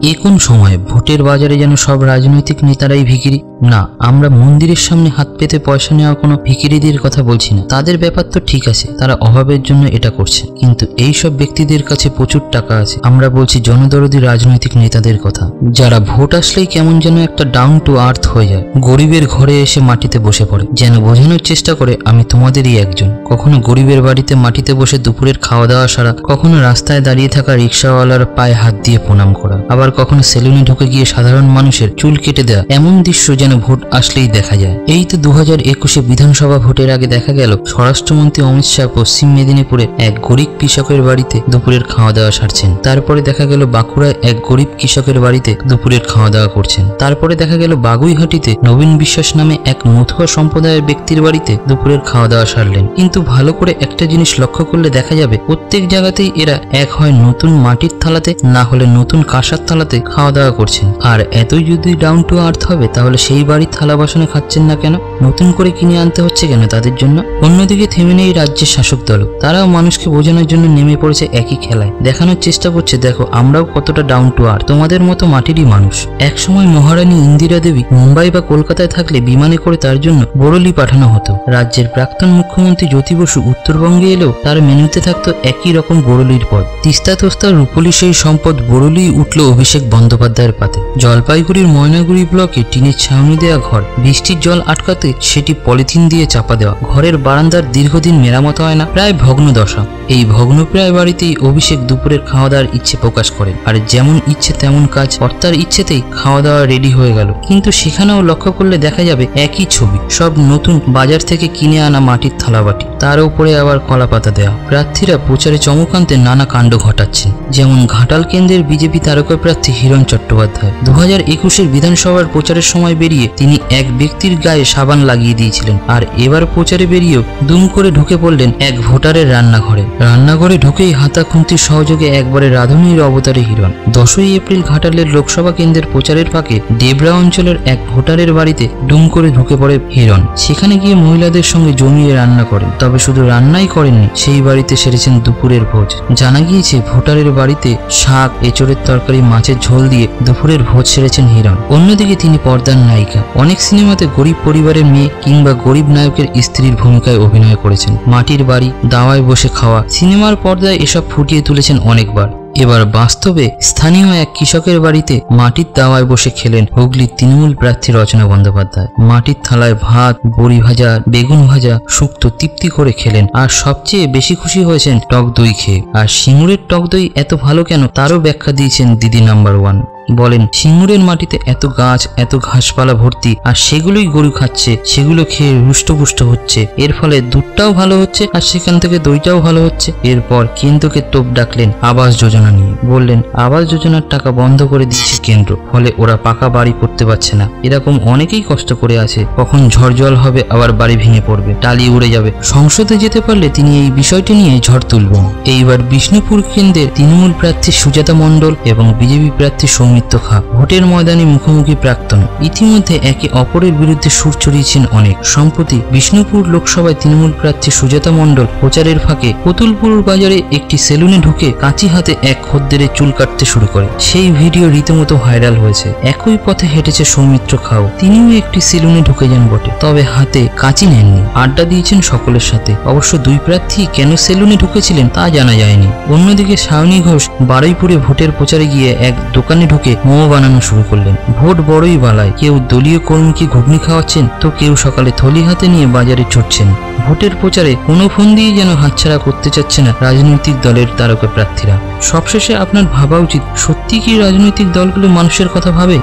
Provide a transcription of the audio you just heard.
এ কোন সময় ভোটের বাজারে যেন সব রাজনৈতিক নেতারাই ভিখিরি? না, আমরা মন্দিরের সামনে হাত পেতে পয়সা নেওয়া কোনো ভিখিরিদের কথা বলছি না। তাদের ব্যাপার তো ঠিক আছে, তারা অভাবের জন্য এটা করছে, কিন্তু এই সব ব্যক্তিদের কাছে প্রচুর টাকা আছে। আমরা বলছি জনদরদি রাজনৈতিক নেতাদের কথা, যারা ভোট আসলেই কেমন যেন একটা ডাউন টু আর্থ হয়ে যায়, গরিবের ঘরে এসে মাটিতে বসে পড়ে, যেন বোঝানোর চেষ্টা করে আমি তোমাদেরই একজন। কখনো গরিবের বাড়িতে মাটিতে বসে দুপুরের খাওয়া দাওয়া সারা, কখনো রাস্তায় দাঁড়িয়ে থাকা রিক্সাওয়ালার পায়ে হাত দিয়ে প্রণাম করা, আবার কখনো সেলুনে ঢুকে গিয়ে সাধারণ মানুষের চুল কেটে দেওয়া। এমন দৃশ্য যেন ভোট আসলেই দেখা যায়। এই তো 2021 বিধানসভা ভোটের আগে দেখা গেল স্বরাষ্ট্রমন্ত্রী অমিত শাহ পশ্চিম মেদিনীপুরে এক গরিব কৃষকের বাড়িতে দুপুরের খাওয়া দাওয়া সারছেন। তারপরে দেখা গেল বাঁকুড়ায় এক গরিব কৃষকের বাড়িতে দুপুরের খাওয়া দাওয়া করছেন। তারপরে দেখা গেল বাগুইহাটিতে নবীন বিশ্বাস নামে এক মথুয়া সম্প্রদায়ের ব্যক্তির বাড়িতে দুপুরের খাওয়া দাওয়া সারলেন। কিন্তু ভালো করে একটা জিনিস লক্ষ্য করলে দেখা যাবে প্রত্যেক জায়গাতেই এরা এক হয় নতুন মাটির থালাতে, না হলে নতুন কাঁসার থালাতে খাওয়া দাওয়া করছেন। আর এতই যদি ডাউন টু আর্থ হবে, তাহলে সেই বাড়ির থালা বাসনে খাচ্ছেন না কেন? নতুন করে কিনে আনতে হচ্ছে কেন তাদের জন্য? অন্যদিকে থেমে নেই রাজ্যের শাসক দল, তারাও মানুষকে বোঝানোর জন্য নেমে পড়েছে একই খেলায়। দেখানোর চেষ্টা করছে, দেখো আমরাও কতটা ডাউন টু আর্থ, তোমাদের মতো মাটিরই মানুষ। একসময় মহারানী ইন্দিরা দেবী মুম্বাই বা কলকাতায় থাকলে বিমানে করে তার জন্য বরলি পাঠানো হতো। রাজ্যের প্রাক্তন মুখ্যমন্ত্রী জ্যোতি বসু উত্তরবঙ্গে এলেও তার মেনুতে থাকতো একই রকম বরলির পদ। তিস্তা তোস্তার রূপলি সেই সম্পদ বরলি উঠল অভিষেক বন্দ্যোপাধ্যায়ের পাতে। জলপাইগুড়ির ময়নাগুড়ি ব্লকে টিনের ছাউনি দেওয়া ঘর, বৃষ্টির জল আটকাতে সেটি পলিথিন দিয়ে চাপা দেওয়া, ঘরের বারান্দার দীর্ঘদিন মেরামত হয় না, প্রায় ভগ্ন দশা। এই ভগ্নপ্রায় বাড়িতেই অভিষেক দুপুরের খাওয়া দাওয়ার ইচ্ছে প্রকাশ করেন। আর যেমন ইচ্ছে তেমন কাজ, কর্তার ইচ্ছেতেই খাওয়া দাওয়া রেডি হয়ে গেল। কিন্তু সেখানেও লক্ষ্য করলে দেখা যাবে একই ছবি, সব নতুন বাজার থেকে কিনে আনা মাটির থালাবাটি, তার উপরে আবার কলা পাতা দেওয়া। প্রার্থীরা প্রচারে চমক আনতে নানা কাণ্ড ঘটাচ্ছেন, যেমন ঘাটাল কেন্দ্রের বিজেপি তারকা প্রার্থী হিরণ চট্টোপাধ্যায় 2021 বিধানসভার প্রচারের সময় বেরিয়ে তিনি এক ব্যক্তির গায়ে সাবান লাগিয়ে দিয়েছিলেন। আর এবার প্রচারে বেরিয়েও দুম করে ঢুকে পড়লেন এক ভোটারের রান্নাঘরে ঢুকেই হাতা খুন্তির সহযোগে একবারে রাঁধুনির অবতারে হিরণ। 10ই এপ্রিল ঘাটালের লোকসভা কেন্দ্রের প্রচারের ফাঁকে ডেবরা অঞ্চলের এক ভোটারের বাড়িতে দুম করে ঢুকে পড়ে হিরণ। সেখানে গিয়ে মহিলাদের সঙ্গে জমিয়ে রান্না করেন। তবে শুধু রান্নাই করেননি, সেই বাড়িতে সেরেছেন দুপুরের ভোজ। জানা গিয়েছে ভোটারের বাড়িতে শাক, এঁচড়ের তরকারি, মাছের ঝোল দিয়ে দুপুরের ভোজ সেরেছেন হিরণ। অন্যদিকে তিনি পর্দার নায়িকা। অনেক সিনেমাতে গরিব পরিবারের মেয়ে কিংবা গরিব নায়কের স্ত্রীর ভূমিকায় অভিনয় করেছেন। মাটির বাড়ি, দাওয়ায় বসে খাওয়া, সিনেমার পর্দায় এসব ফুটিয়ে তুলেছেন অনেকবার। এবার বাস্তবে স্থানীয় এক কৃষকের বাড়িতে মাটির দাওয়ায় বসে খেলেন হুগলির তৃণমূল প্রার্থী রচনা বন্দ্যোপাধ্যায়। মাটির থালায় ভাত, বড়ি ভাজা, বেগুন ভাজা, শুক্তো তৃপ্তি করে খেলেন। আর সবচেয়ে বেশি খুশি হয়েছেন টক দই খেয়ে। আর সিঙ্গুরের টক দই এত ভালো কেন তারও ব্যাখ্যা দিয়েছেন দিদি নাম্বার 1। বলেন, সিঙ্গুরের মাটিতে এত গাছ, এত ঘাসপালা ভর্তি, আর সেগুলোই গরু খাচ্ছে, সেগুলো খেয়ে রুষ্টপুষ্ট হচ্ছে। এর ফলে দুধটাও ভালো হচ্ছে আর সেখান থেকে দইটাও ভালো হচ্ছে। এরপর কেন্দ্রকে তোপ ডাকলেন আবাস যোজনা নিয়ে। বললেন, আবাস যোজনার টাকা বন্ধ করে দিচ্ছে কেন্দ্র, ফলে ওরা পাকা বাড়ি করতে পারছে না। এরকম অনেকেই কষ্ট করে আছে, কখন ঝড় জল হবে আবার বাড়ি ভেঙে পড়বে, টালি উড়ে যাবে। সংসদে যেতে পারলে তিনি এই বিষয়টি নিয়ে ঝড় তুলবেন। এইবার বিষ্ণুপুর কেন্দ্রের তৃণমূল প্রার্থী সুজাতা মণ্ডল এবং বিজেপি প্রার্থী সৌমিত্র খা ভোটের ময়দানে মুখোমুখি প্রাক্তন। ইতিমধ্যে একে অপরের বিরুদ্ধে সুর চড়িয়েছেন অনেক। সম্প্রতি বিষ্ণুপুর লোকসভায় তৃণমূল প্রার্থী সুজাতা মণ্ডল প্রচারের ফাঁকে পুতুলপুর বাজারে একটি সেলুনে ঢুকে কাঁচি হাতে এক খদ্দেরের চুল কাটতে শুরু করে। সেই ভিডিও রীতিমতো ভাইরাল হয়েছে। একই পথে হেঁটেছে সৌমিত্র খাও, তিনিও একটি সেলুনে ঢুকে যান বটে, তবে হাতে কাঁচি নেননি। আড্ডা দিয়েছেন সকলের সাথে। অবশ্য দুই প্রার্থী কেন সেলুনে ঢুকেছিলেন তা জানা যায়নি। অন্যদিকে শাওনি ঘোষ বারুইপুরে ভোটের প্রচারে গিয়ে এক দোকানে ঢুকে মোমো বানানো শুরু করলেন। ভোট বড়ই বালায়, কেউ দলীয় কর্মীকে ঘুগনি খাওয়াচ্ছেন, তো কেউ সকালে থলি হাতে নিয়ে বাজারে ছুটছেন। ভোটের প্রচারে কোনো ফোন দিয়ে যেন হাতছাড়া করতে চাচ্ছে না রাজনৈতিক দলের তারকা প্রার্থীরা। সবশেষে আপনার ভাবা উচিত, সত্যি কি রাজনৈতিক দলগুলো মানুষের কথা ভাবে?